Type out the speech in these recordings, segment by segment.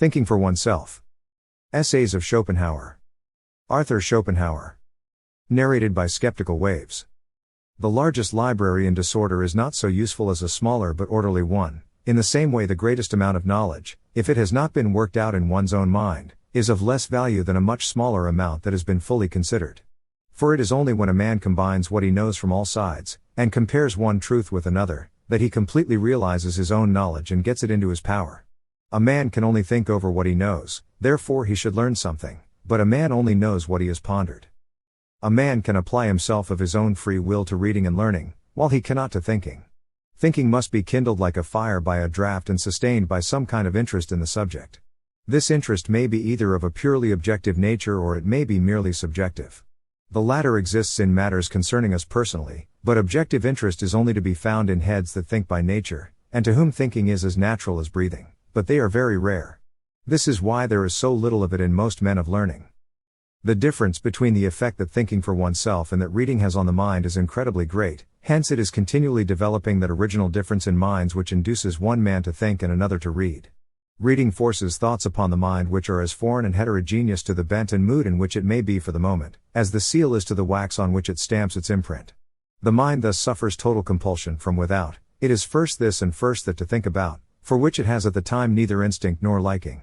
Thinking for Oneself. Essays of Schopenhauer. Arthur Schopenhauer. Narrated by Skeptical Waves. The largest library in disorder is not so useful as a smaller but orderly one, in the same way the greatest amount of knowledge, if it has not been worked out in one's own mind, is of less value than a much smaller amount that has been fully considered. For it is only when a man combines what he knows from all sides, and compares one truth with another, that he completely realizes his own knowledge and gets it into his power. A man can only think over what he knows, therefore he should learn something, but a man only knows what he has pondered. A man can apply himself of his own free will to reading and learning, while he cannot to thinking. Thinking must be kindled like a fire by a draught and sustained by some kind of interest in the subject. This interest may be either of a purely objective nature or it may be merely subjective. The latter exists in matters concerning us personally, but objective interest is only to be found in heads that think by nature, and to whom thinking is as natural as breathing, but they are very rare. This is why there is so little of it in most men of learning. The difference between the effect that thinking for oneself and that reading has on the mind is incredibly great, hence it is continually developing that original difference in minds which induces one man to think and another to read. Reading forces thoughts upon the mind which are as foreign and heterogeneous to the bent and mood in which it may be for the moment, as the seal is to the wax on which it stamps its imprint. The mind thus suffers total compulsion from without, it is first this and first that to think about, for which it has at the time neither instinct nor liking.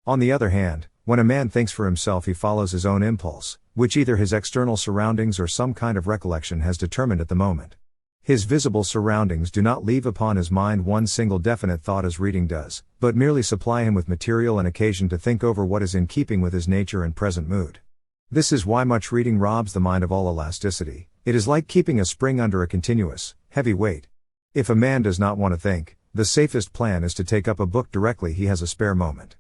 On the other hand, when a man thinks for himself he follows his own impulse, which either his external surroundings or some kind of recollection has determined at the moment. His visible surroundings do not leave upon his mind one single definite thought as reading does, but merely supply him with material and occasion to think over what is in keeping with his nature and present mood. This is why much reading robs the mind of all elasticity. It is like keeping a spring under a continuous, heavy weight. If a man does not want to think, the safest plan is to take up a book directly he has a spare moment.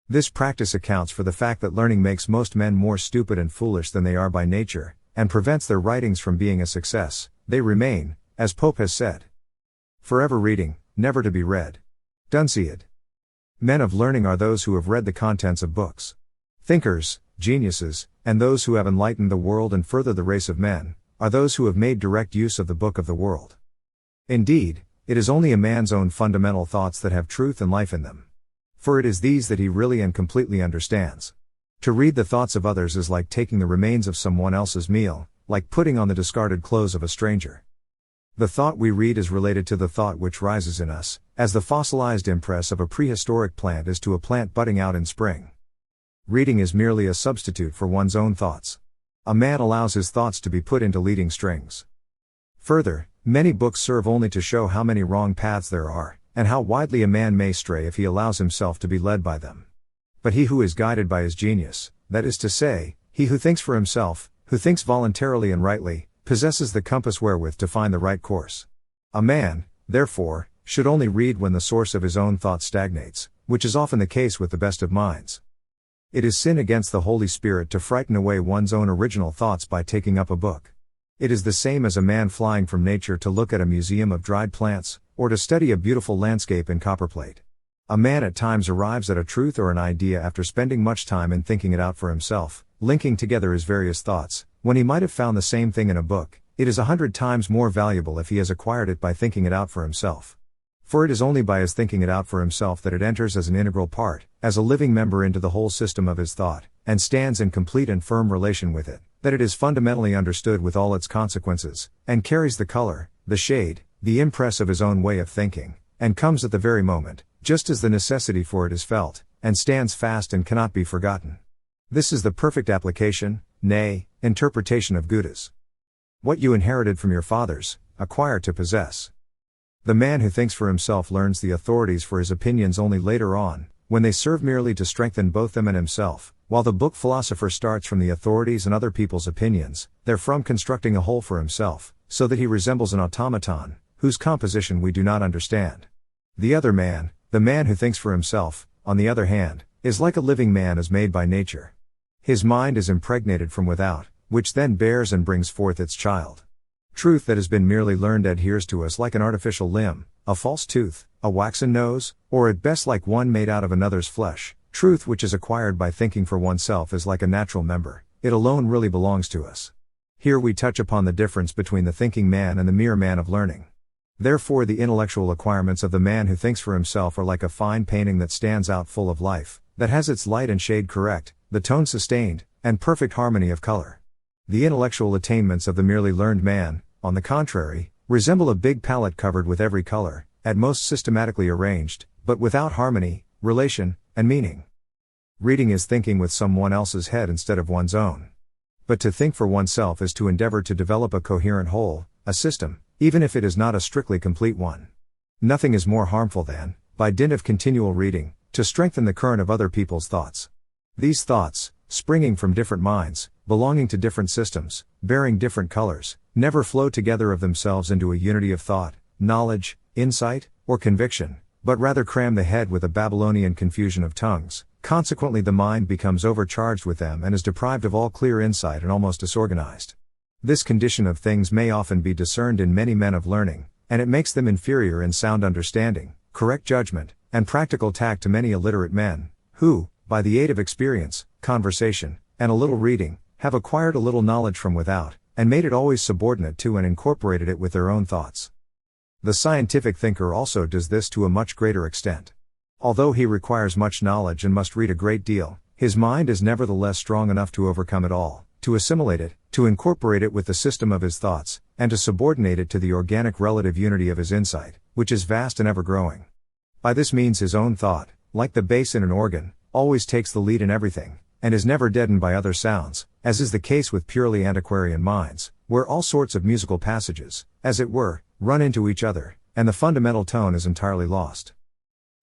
This practice accounts for the fact that learning makes most men more stupid and foolish than they are by nature, and prevents their writings from being a success. They remain, as Pope has said, forever reading, never to be read. Dunciad. Men of learning are those who have read the contents of books. Thinkers, geniuses, and those who have enlightened the world and further the race of men, are those who have made direct use of the book of the world. Indeed, it is only a man's own fundamental thoughts that have truth and life in them. For it is these that he really and completely understands. To read the thoughts of others is like taking the remains of someone else's meal, like putting on the discarded clothes of a stranger. The thought we read is related to the thought which rises in us, as the fossilized impress of a prehistoric plant is to a plant budding out in spring. Reading is merely a substitute for one's own thoughts. A man allows his thoughts to be put into leading strings. Further, many books serve only to show how many wrong paths there are, and how widely a man may stray if he allows himself to be led by them. But he who is guided by his genius, that is to say, he who thinks for himself, who thinks voluntarily and rightly, possesses the compass wherewith to find the right course. A man, therefore, should only read when the source of his own thought stagnates, which is often the case with the best of minds. It is sin against the Holy Spirit to frighten away one's own original thoughts by taking up a book. It is the same as a man flying from nature to look at a museum of dried plants, or to study a beautiful landscape in copperplate. A man at times arrives at a truth or an idea after spending much time in thinking it out for himself, linking together his various thoughts. When he might have found the same thing in a book, it is 100 times more valuable if he has acquired it by thinking it out for himself. For it is only by his thinking it out for himself that it enters as an integral part, as a living member into the whole system of his thought, and stands in complete and firm relation with it, that it is fundamentally understood with all its consequences, and carries the color, the shade, the impress of his own way of thinking, and comes at the very moment, just as the necessity for it is felt, and stands fast and cannot be forgotten. This is the perfect application, nay, interpretation of Guta's. What you inherited from your fathers, acquire to possess. The man who thinks for himself learns the authorities for his opinions only later on, when they serve merely to strengthen both them and himself, while the book philosopher starts from the authorities and other people's opinions, therefrom constructing a whole for himself, so that he resembles an automaton, whose composition we do not understand. The other man, the man who thinks for himself, on the other hand, is like a living man as made by nature. His mind is impregnated from without, which then bears and brings forth its child. Truth that has been merely learned adheres to us like an artificial limb, a false tooth, a waxen nose, or at best like one made out of another's flesh. Truth which is acquired by thinking for oneself is like a natural member, it alone really belongs to us. Here we touch upon the difference between the thinking man and the mere man of learning. Therefore the intellectual acquirements of the man who thinks for himself are like a fine painting that stands out full of life, that has its light and shade correct, the tone sustained, and perfect harmony of color. The intellectual attainments of the merely learned man, on the contrary, resemble a big palette covered with every color, at most systematically arranged, but without harmony, relation, and meaning. Reading is thinking with someone else's head instead of one's own. But to think for oneself is to endeavor to develop a coherent whole, a system, even if it is not a strictly complete one. Nothing is more harmful than, by dint of continual reading, to strengthen the current of other people's thoughts. These thoughts, springing from different minds, belonging to different systems, bearing different colors, never flow together of themselves into a unity of thought, knowledge, insight, or conviction, but rather cram the head with a Babylonian confusion of tongues. Consequently the mind becomes overcharged with them and is deprived of all clear insight and almost disorganized. This condition of things may often be discerned in many men of learning, and it makes them inferior in sound understanding, correct judgment, and practical tact to many illiterate men, who, by the aid of experience, conversation, and a little reading, have acquired a little knowledge from without, and made it always subordinate to and incorporated it with their own thoughts. The scientific thinker also does this to a much greater extent. Although he requires much knowledge and must read a great deal, his mind is nevertheless strong enough to overcome it all, to assimilate it, to incorporate it with the system of his thoughts, and to subordinate it to the organic relative unity of his insight, which is vast and ever-growing. By this means his own thought, like the bass in an organ, always takes the lead in everything, and is never deadened by other sounds, as is the case with purely antiquarian minds, where all sorts of musical passages, as it were, run into each other, and the fundamental tone is entirely lost.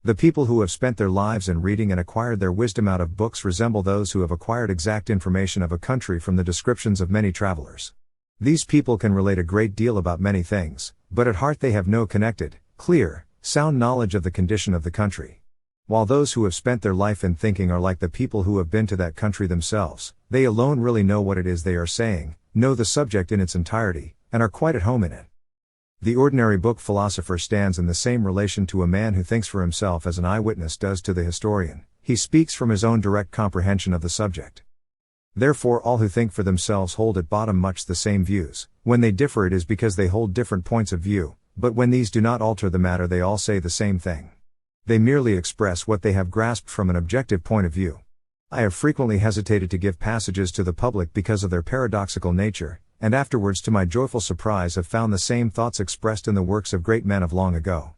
The people who have spent their lives in reading and acquired their wisdom out of books resemble those who have acquired exact information of a country from the descriptions of many travelers. These people can relate a great deal about many things, but at heart they have no connected, clear, sound knowledge of the condition of the country. While those who have spent their life in thinking are like the people who have been to that country themselves, they alone really know what it is they are saying, know the subject in its entirety, and are quite at home in it. The ordinary book philosopher stands in the same relation to a man who thinks for himself as an eyewitness does to the historian. He speaks from his own direct comprehension of the subject. Therefore all who think for themselves hold at bottom much the same views. When they differ it is because they hold different points of view, but when these do not alter the matter they all say the same thing. They merely express what they have grasped from an objective point of view. I have frequently hesitated to give passages to the public because of their paradoxical nature, and afterwards to my joyful surprise have found the same thoughts expressed in the works of great men of long ago.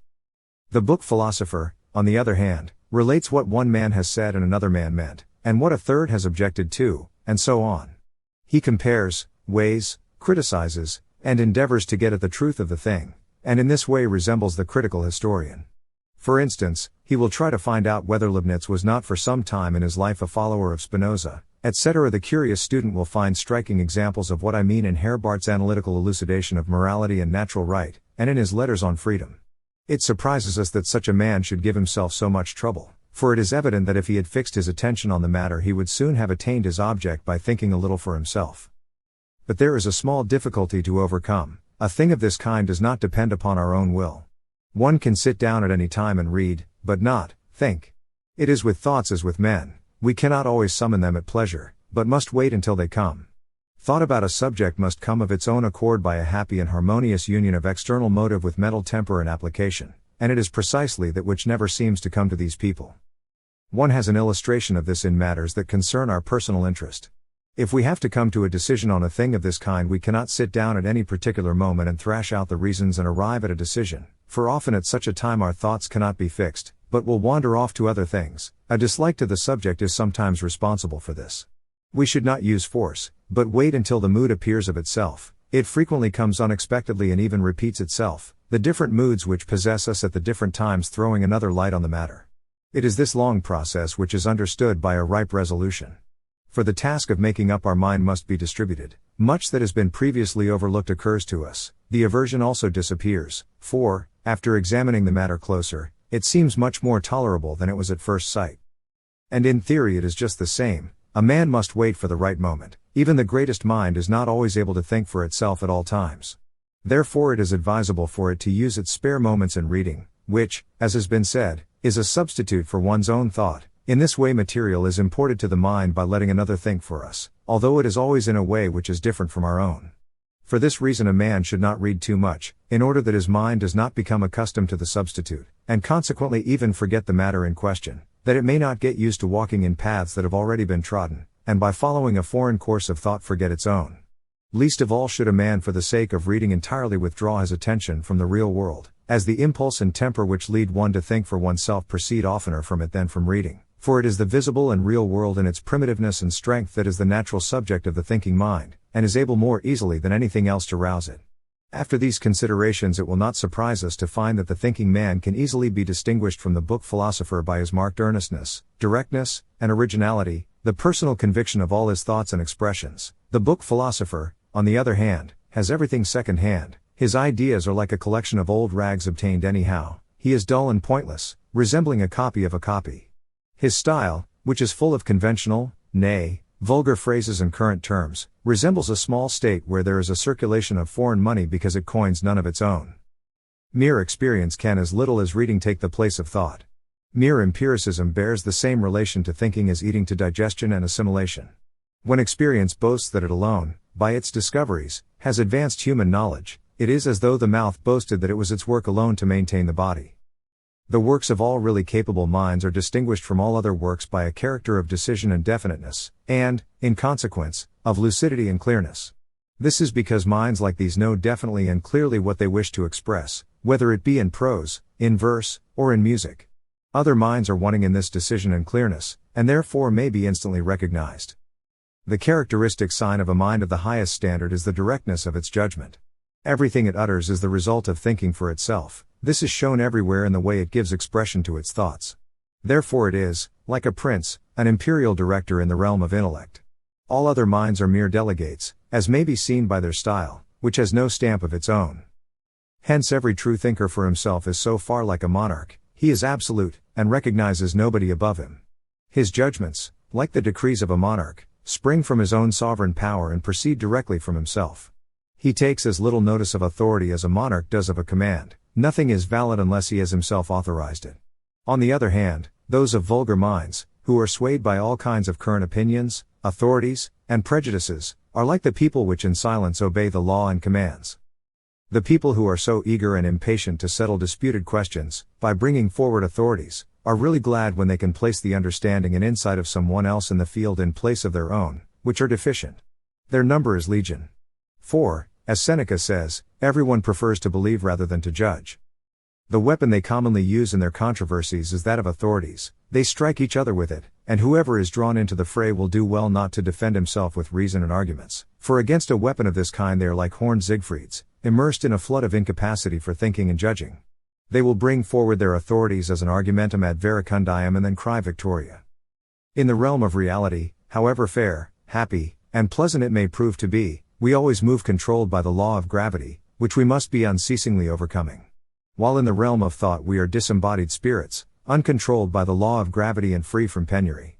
The book Philosopher, on the other hand, relates what one man has said and another man meant, and what a third has objected to, and so on. He compares, weighs, criticizes, and endeavors to get at the truth of the thing, and in this way resembles the critical historian. For instance, he will try to find out whether Leibniz was not for some time in his life a follower of Spinoza, etc. The curious student will find striking examples of what I mean in Herbart's analytical elucidation of morality and natural right, and in his letters on freedom. It surprises us that such a man should give himself so much trouble, for it is evident that if he had fixed his attention on the matter he would soon have attained his object by thinking a little for himself. But there is a small difficulty to overcome. A thing of this kind does not depend upon our own will. One can sit down at any time and read, but not think. It is with thoughts as with men. We cannot always summon them at pleasure, but must wait until they come. Thought about a subject must come of its own accord by a happy and harmonious union of external motive with mental temper and application, and it is precisely that which never seems to come to these people. One has an illustration of this in matters that concern our personal interest. If we have to come to a decision on a thing of this kind we cannot sit down at any particular moment and thrash out the reasons and arrive at a decision, for often at such a time our thoughts cannot be fixed, but will wander off to other things. A dislike to the subject is sometimes responsible for this. We should not use force, but wait until the mood appears of itself. It frequently comes unexpectedly and even repeats itself, the different moods which possess us at the different times throwing another light on the matter. It is this long process which is understood by a ripe resolution. For the task of making up our mind must be distributed. Much that has been previously overlooked occurs to us, the aversion also disappears, for, after examining the matter closer, it seems much more tolerable than it was at first sight. And in theory it is just the same. A man must wait for the right moment. Even the greatest mind is not always able to think for itself at all times. Therefore it is advisable for it to use its spare moments in reading, which, as has been said, is a substitute for one's own thought. In this way material is imported to the mind by letting another think for us, although it is always in a way which is different from our own. For this reason a man should not read too much, in order that his mind does not become accustomed to the substitute, and consequently even forget the matter in question, that it may not get used to walking in paths that have already been trodden, and by following a foreign course of thought forget its own. Least of all should a man for the sake of reading entirely withdraw his attention from the real world, as the impulse and temper which lead one to think for oneself proceed oftener from it than from reading, for it is the visible and real world in its primitiveness and strength that is the natural subject of the thinking mind, and is able more easily than anything else to rouse it. After these considerations it will not surprise us to find that the thinking man can easily be distinguished from the book Philosopher by his marked earnestness, directness, and originality, the personal conviction of all his thoughts and expressions. The book Philosopher, on the other hand, has everything second hand. His ideas are like a collection of old rags obtained anyhow. He is dull and pointless, resembling a copy of a copy. His style, which is full of conventional, nay, vulgar phrases and current terms, resembles a small state where there is a circulation of foreign money because it coins none of its own. Mere experience can as little as reading take the place of thought. Mere empiricism bears the same relation to thinking as eating to digestion and assimilation. When experience boasts that it alone, by its discoveries, has advanced human knowledge, it is as though the mouth boasted that it was its work alone to maintain the body. The works of all really capable minds are distinguished from all other works by a character of decision and definiteness, and, in consequence, of lucidity and clearness. This is because minds like these know definitely and clearly what they wish to express, whether it be in prose, in verse, or in music. Other minds are wanting in this decision and clearness, and therefore may be instantly recognized. The characteristic sign of a mind of the highest standard is the directness of its judgment. Everything it utters is the result of thinking for itself. This is shown everywhere in the way it gives expression to its thoughts. Therefore it is, like a prince, an imperial director in the realm of intellect. All other minds are mere delegates, as may be seen by their style, which has no stamp of its own. Hence every true thinker for himself is so far like a monarch, he is absolute, and recognizes nobody above him. His judgments, like the decrees of a monarch, spring from his own sovereign power and proceed directly from himself. He takes as little notice of authority as a monarch does of a command. Nothing is valid unless he has himself authorized it. On the other hand, those of vulgar minds, who are swayed by all kinds of current opinions, authorities, and prejudices, are like the people which in silence obey the law and commands. The people who are so eager and impatient to settle disputed questions, by bringing forward authorities, are really glad when they can place the understanding and insight of someone else in the field in place of their own, which are deficient. Their number is legion. For, as Seneca says, everyone prefers to believe rather than to judge. The weapon they commonly use in their controversies is that of authorities. They strike each other with it, and whoever is drawn into the fray will do well not to defend himself with reason and arguments, for against a weapon of this kind they are like horned Siegfrieds, immersed in a flood of incapacity for thinking and judging. They will bring forward their authorities as an argumentum ad verecundiam and then cry Victoria. In the realm of reality, however fair, happy, and pleasant it may prove to be, we always move controlled by the law of gravity, which we must be unceasingly overcoming. While in the realm of thought we are disembodied spirits, uncontrolled by the law of gravity and free from penury.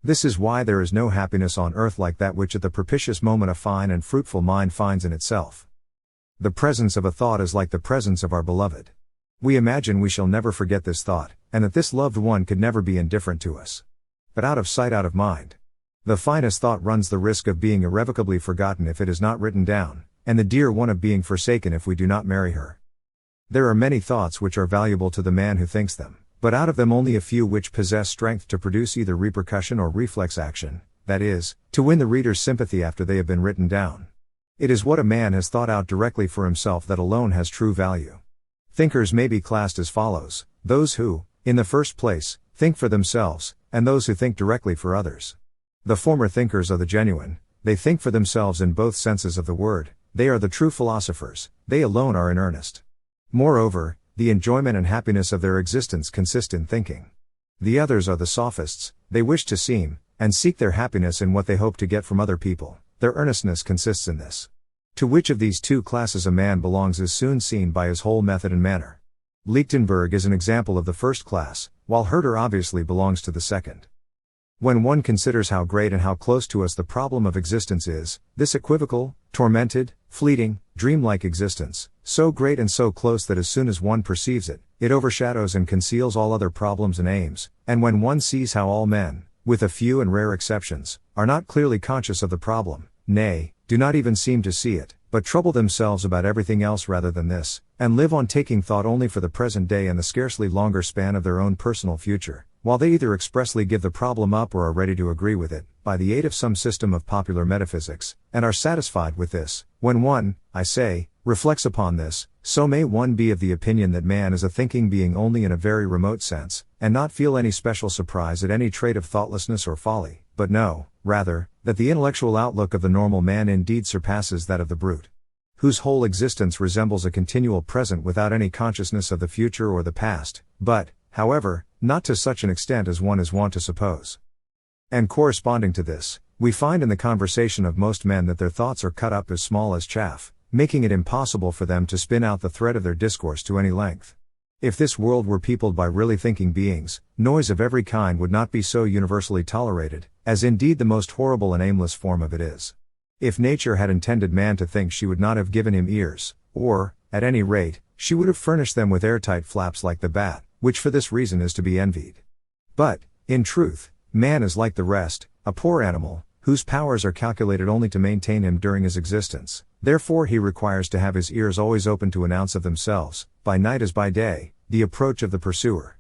This is why there is no happiness on earth like that which at the propitious moment a fine and fruitful mind finds in itself. The presence of a thought is like the presence of our beloved. We imagine we shall never forget this thought, and that this loved one could never be indifferent to us. But out of sight, out of mind. The finest thought runs the risk of being irrevocably forgotten if it is not written down, and the dear one of being forsaken if we do not marry her. There are many thoughts which are valuable to the man who thinks them, but out of them only a few which possess strength to produce either repercussion or reflex action, that is, to win the reader's sympathy after they have been written down. It is what a man has thought out directly for himself that alone has true value. Thinkers may be classed as follows: those who, in the first place, think for themselves, and those who think directly for others. The former thinkers are the genuine, they think for themselves in both senses of the word, they are the true philosophers, they alone are in earnest. Moreover, the enjoyment and happiness of their existence consist in thinking. The others are the sophists, they wish to seem, and seek their happiness in what they hope to get from other people, their earnestness consists in this. To which of these two classes a man belongs is soon seen by his whole method and manner. Lichtenberg is an example of the first class, while Herder obviously belongs to the second. When one considers how great and how close to us the problem of existence is, this equivocal, tormented, fleeting, dreamlike existence, so great and so close that as soon as one perceives it, it overshadows and conceals all other problems and aims, and when one sees how all men, with a few and rare exceptions, are not clearly conscious of the problem, nay, do not even seem to see it, but trouble themselves about everything else rather than this, and live on taking thought only for the present day and the scarcely longer span of their own personal future, while they either expressly give the problem up or are ready to agree with it, by the aid of some system of popular metaphysics, and are satisfied with this. When one, I say, reflects upon this, so may one be of the opinion that man is a thinking being only in a very remote sense, and not feel any special surprise at any trait of thoughtlessness or folly, but know, rather, that the intellectual outlook of the normal man indeed surpasses that of the brute, whose whole existence resembles a continual present without any consciousness of the future or the past, but, however, not to such an extent as one is wont to suppose. And corresponding to this, we find in the conversation of most men that their thoughts are cut up as small as chaff, making it impossible for them to spin out the thread of their discourse to any length. If this world were peopled by really thinking beings, noise of every kind would not be so universally tolerated, as indeed the most horrible and aimless form of it is. If nature had intended man to think, she would not have given him ears, or, at any rate, she would have furnished them with airtight flaps like the bat, which for this reason is to be envied. But, in truth, man is like the rest, a poor animal, whose powers are calculated only to maintain him during his existence. Therefore he requires to have his ears always open to announce of themselves, by night as by day, the approach of the pursuer.